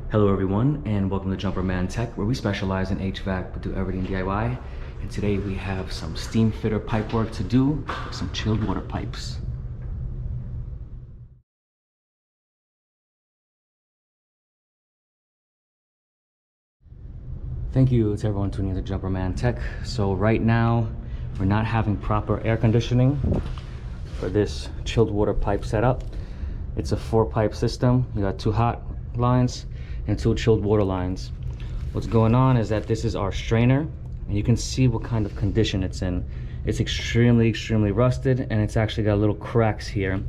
Hello everyone, and welcome to Jumper Man Tech, where we specialize in HVAC but do everything DIY. And today we have some steam fitter pipe work to do for some chilled water pipes. Thank you to everyone tuning into Jumper Man Tech. So right now we're not having proper air conditioning for this chilled water pipe setup. It's a 4-pipe system. You got 2 hot lines and 2 chilled water lines. What's going on is that this is our strainer, and you can see what kind of condition it's in. It's extremely rusted, and it's actually got little cracks here.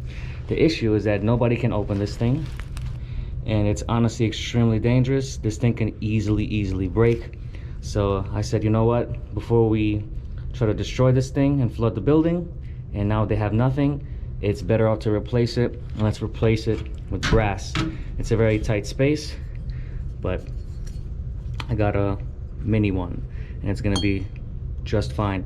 The issue is that nobody can open this thing, and it's honestly extremely dangerous. This thing can easily break. So I said, you know what, before we try to destroy this thing and flood the building, and now they have nothing, it's better off to replace it, and let's replace it with brass. It's a very tight space, but I got a mini one and it's gonna be just fine.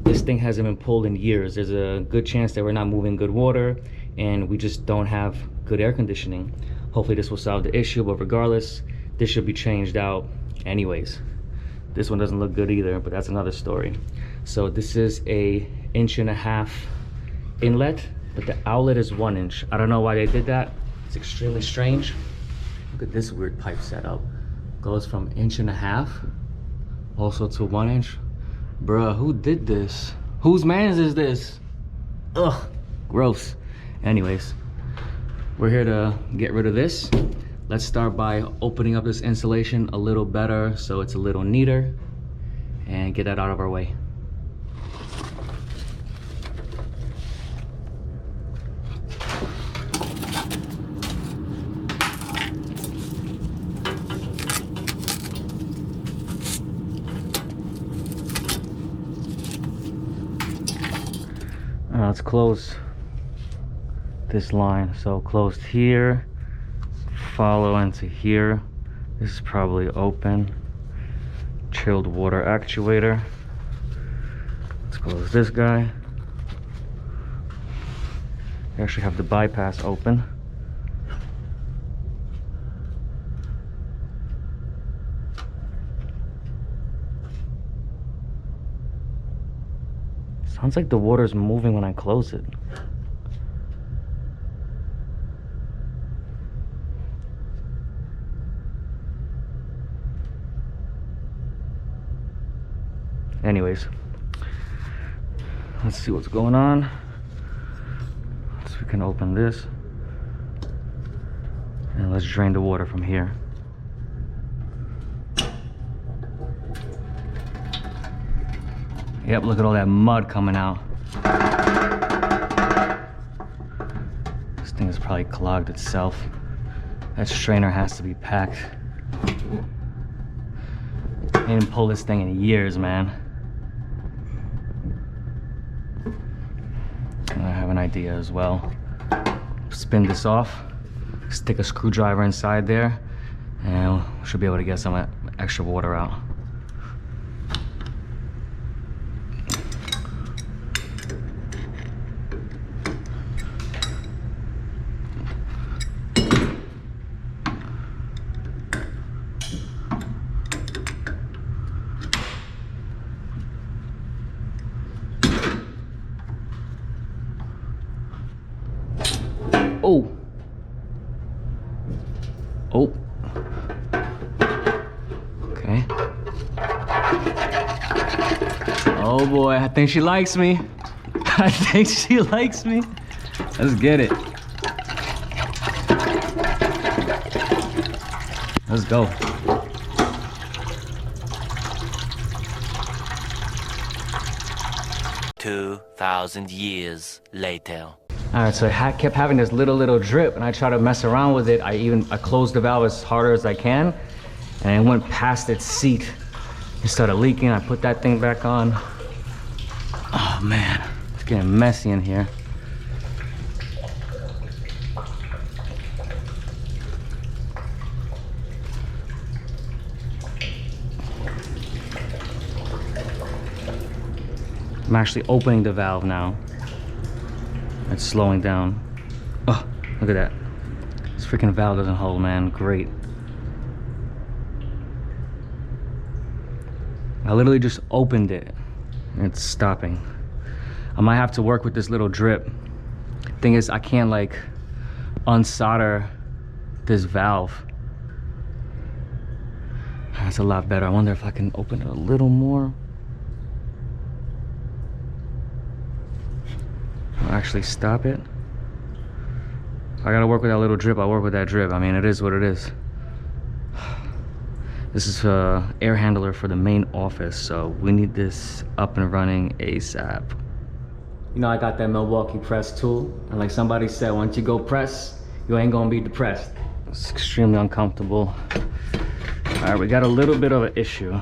This thing hasn't been pulled in years. There's a good chance that we're not moving good water and we just don't have good air conditioning. Hopefully this will solve the issue, but regardless, this should be changed out anyways. This one doesn't look good either, but that's another story. So this is a 1.5 inch inlet, but the outlet is 1 inch. I don't know why they did that. It's extremely strange. Look at this weird pipe setup. Goes from 1.5 inch also to 1 inch. Bruh, who did this? Whose man's is this? Ugh, gross. Anyways, we're here to get rid of this. Let's start by opening up this insulation a little better so it's a little neater and get that out of our way. Let's close this line. So closed here, follow into here. This is probably open. Chilled water actuator. Let's close this guy. We actually have the bypass open. Sounds like the water's moving when I close it. Anyways, let's see what's going on. So we can open this and let's drain the water from here. Yep, look at all that mud coming out. This thing is probably clogged itself. That strainer has to be packed. I didn't pull this thing in years, man. And I have an idea as well. Spin this off, stick a screwdriver inside there, and we should be able to get some extra water out. Oh. Oh. Okay. Oh boy, I think she likes me. I think she likes me. Let's get it. Let's go. $2,000 years later. All right, so I kept having this little drip, and I tried to mess around with it. I closed the valve as harder as I can, and it went past its seat. It started leaking. I put that thing back on. Oh man, it's getting messy in here. I'm actually opening the valve now. It's slowing down. Oh, look at that. This freaking valve doesn't hold, man. Great. I literally just opened it and it's stopping. I might have to work with this little drip. Thing is, I can't like unsolder this valve. That's a lot better. I wonder if I can open it a little more. I'll actually stop it. If I gotta work with that little drip, I'll work with that drip. I mean, it is what it is. This is a air handler for the main office, so we need this up and running ASAP. You know, I got that Milwaukee press tool, and like somebody said, once you go press, you ain't gonna be depressed. It's extremely uncomfortable. All right, we got a little bit of an issue.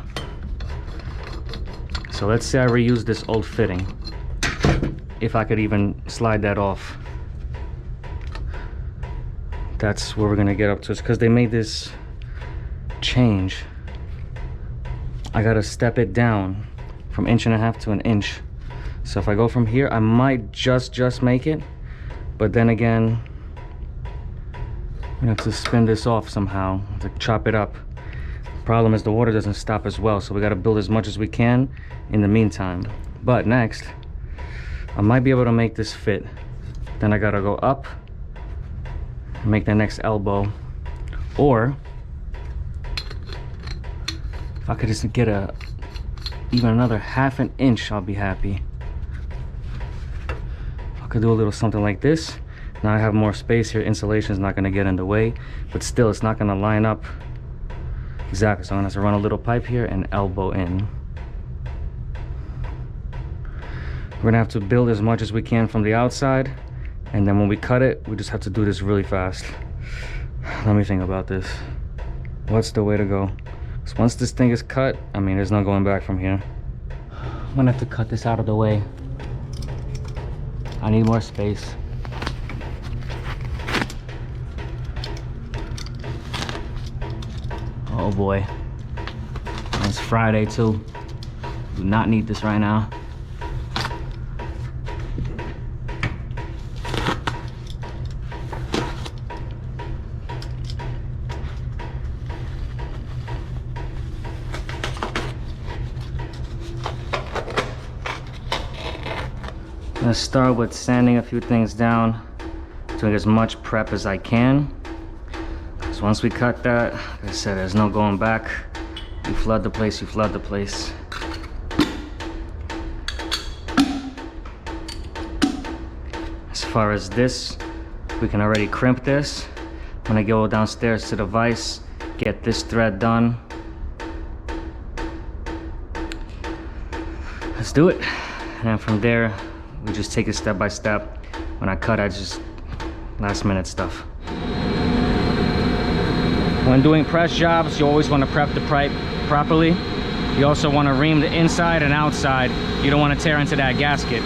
So let's say I reuse this old fitting. If I could even slide that off. That's where we're gonna get up to. It's because they made this change. I gotta step it down from 1.5 inches to 1 inch. So if I go from here, I might just make it, but then again, I'm gonna have to spin this off somehow to chop it up. Problem is the water doesn't stop as well, so we gotta build as much as we can in the meantime. But next, I might be able to make this fit. Then I gotta go up and make the next elbow, or if I could just get even another 1/2 inch, I'll be happy. I could do a little something like this. Now I have more space here. Insulation is not gonna get in the way, but still it's not gonna line up exactly. So I'm gonna have to run a little pipe here and elbow in. We're gonna have to build as much as we can from the outside, and then when we cut it, we just have to do this really fast. Let me think about this. What's the way to go? So once this thing is cut, I mean, there's no going back from here. I'm gonna have to cut this out of the way. I need more space. Oh boy. And it's Friday too. Do not need this right now. I'm gonna start with sanding a few things down, doing as much prep as I can. Because once we cut that, like I said, there's no going back. You flood the place, you flood the place. As far as this, we can already crimp this. I'm gonna go downstairs to the vise, get this thread done. Let's do it. And then from there, we just take it step by step. When I cut, I just last minute stuff. When doing press jobs, you always want to prep the pipe properly. You also want to ream the inside and outside. You don't want to tear into that gasket.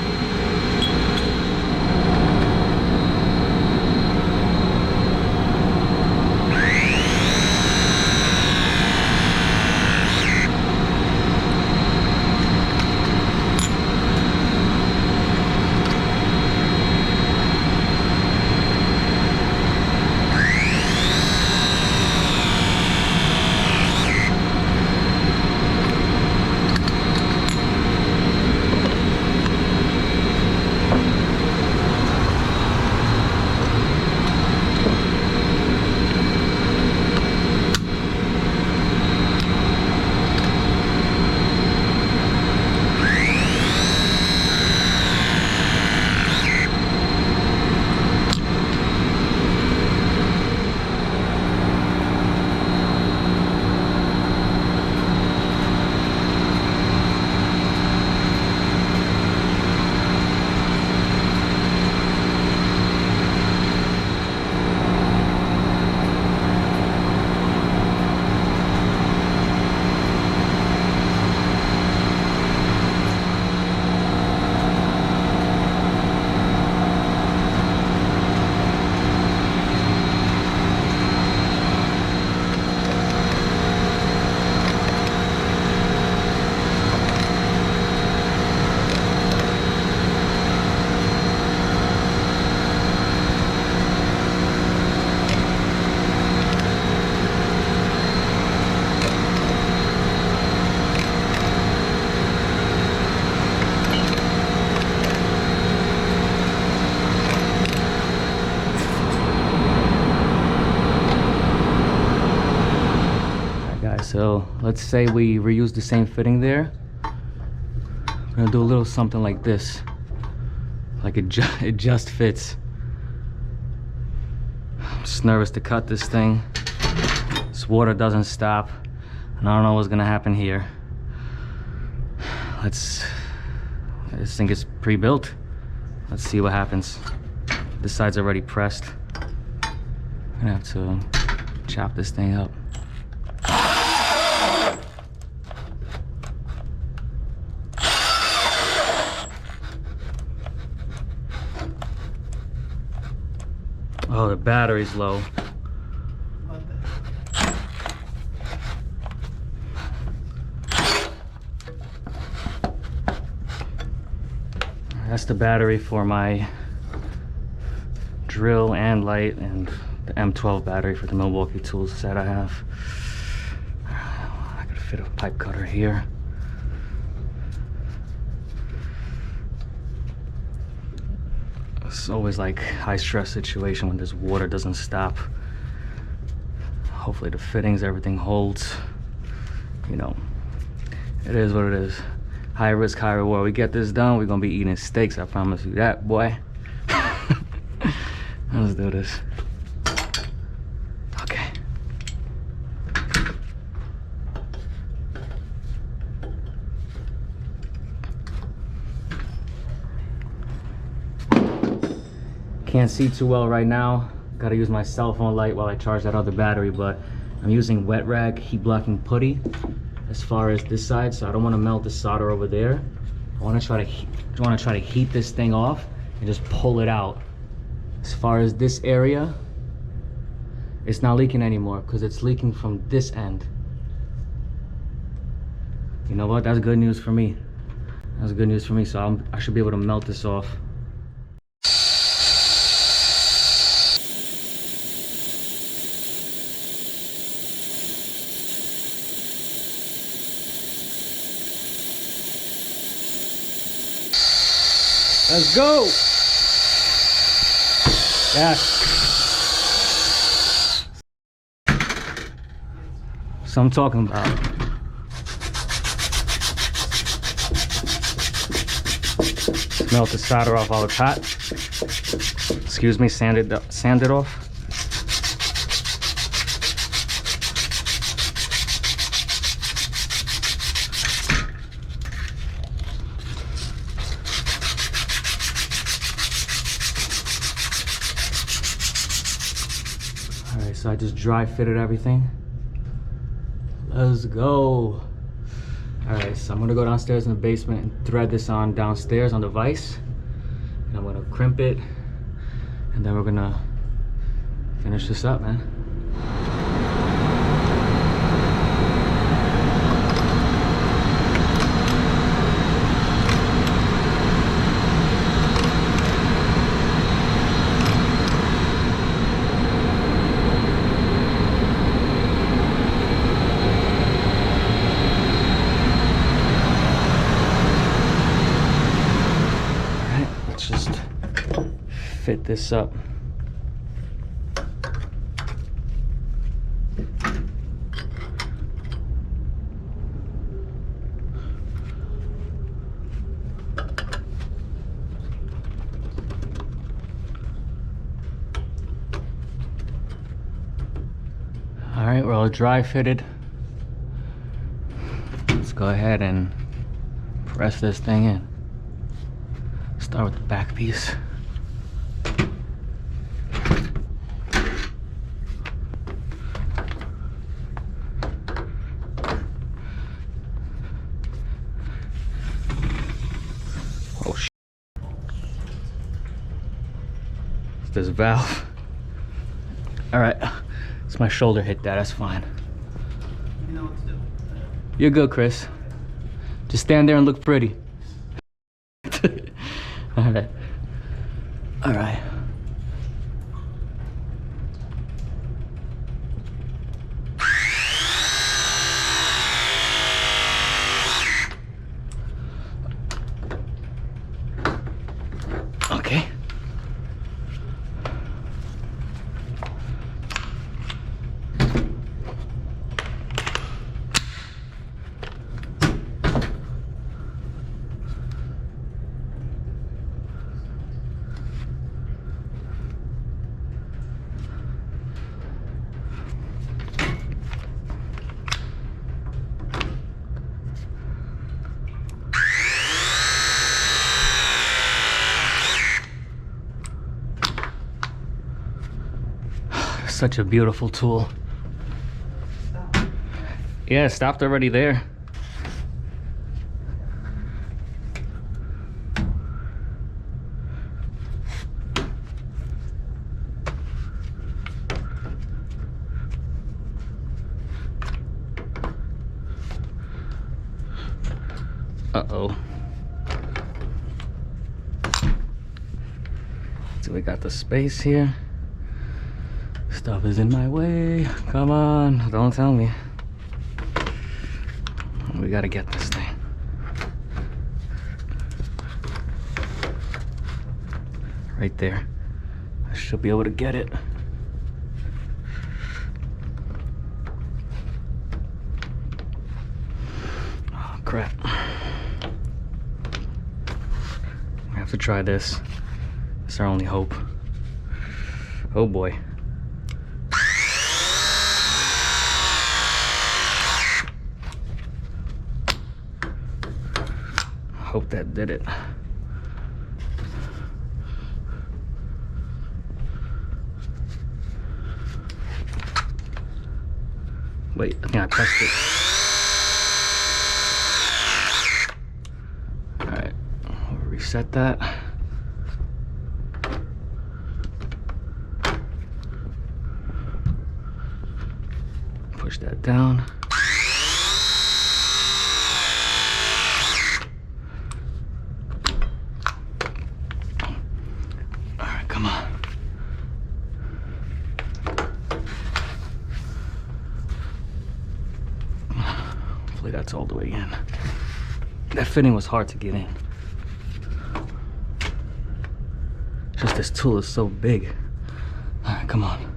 So let's say we reuse the same fitting there. I'm gonna do a little something like this. Like it just fits. I'm just nervous to cut this thing. This water doesn't stop. And I don't know what's gonna happen here. This thing is pre-built. Let's see what happens. This side's already pressed. I'm gonna have to chop this thing up. Oh, the battery's low. That's the battery for my drill and light, and the M12 battery for the Milwaukee tool set I have. I could fit a pipe cutter here. It's always like high stress situation when this water doesn't stop. Hopefully the fittings, everything holds. You know, it is what it is. High risk, high reward. We get this done, we're gonna be eating steaks, I promise you that, boy. Let's do this. Okay. Can't see too well right now. Gotta use my cell phone light while I charge that other battery, but I'm using wet rag heat blocking putty as far as this side, so I don't want to melt the solder over there. I want to try to heat this thing off and just pull it out. As far as this area, it's not leaking anymore because it's leaking from this end. You know what? That's good news for me. That's good news for me. So I should be able to melt this off. Let's go. Yes. So I'm talking about. Melt the solder off while it's hot. Excuse me, sand it off. Alright, so I just dry fitted everything. Let's go. Alright, so I'm gonna go downstairs in the basement and thread this on downstairs on the vise. And I'm gonna crimp it. And then we're gonna finish this up, man. Fit this up. All right, we're all dry fitted. Let's go ahead and press this thing in. Start with the back piece. This valve. All right, it's my shoulder hit that. That's fine. You know what to do. You're good, Chris. Just stand there and look pretty. All right. All right. Okay. Such a beautiful tool. Yeah, it stopped already there. Uh-oh. So we got the space here. Stuff is in my way. Come on, don't tell me. We gotta get this thing. Right there. I should be able to get it. Oh, crap. We have to try this. It's our only hope. Oh boy. Hope that did it. Wait, I think I pressed it. Alright, we'll reset that. Push that down. Alright, come on. Hopefully that's all the way in. That fitting was hard to get in. Just this tool is so big. Alright, come on.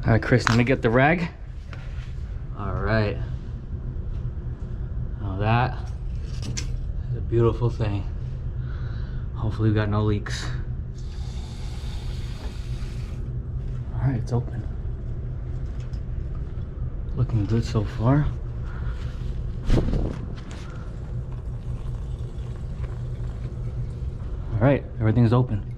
All right, Chris, let me get the rag. All right. Now that is a beautiful thing. Hopefully we got no leaks. All right, it's open. Looking good so far. All right, everything's open.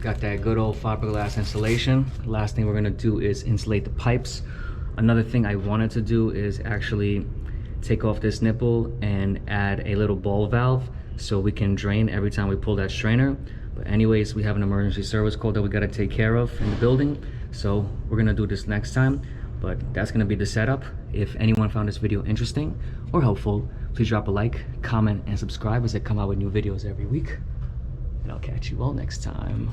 Got that good old fiberglass insulation. Last thing we're gonna do is insulate the pipes. Another thing I wanted to do is actually take off this nipple and add a little ball valve so we can drain every time we pull that strainer. But anyways, we have an emergency service call that we gotta take care of in the building. So we're gonna do this next time, but that's gonna be the setup. If anyone found this video interesting or helpful, please drop a like, comment, and subscribe as I come out with new videos every week. And I'll catch you all next time.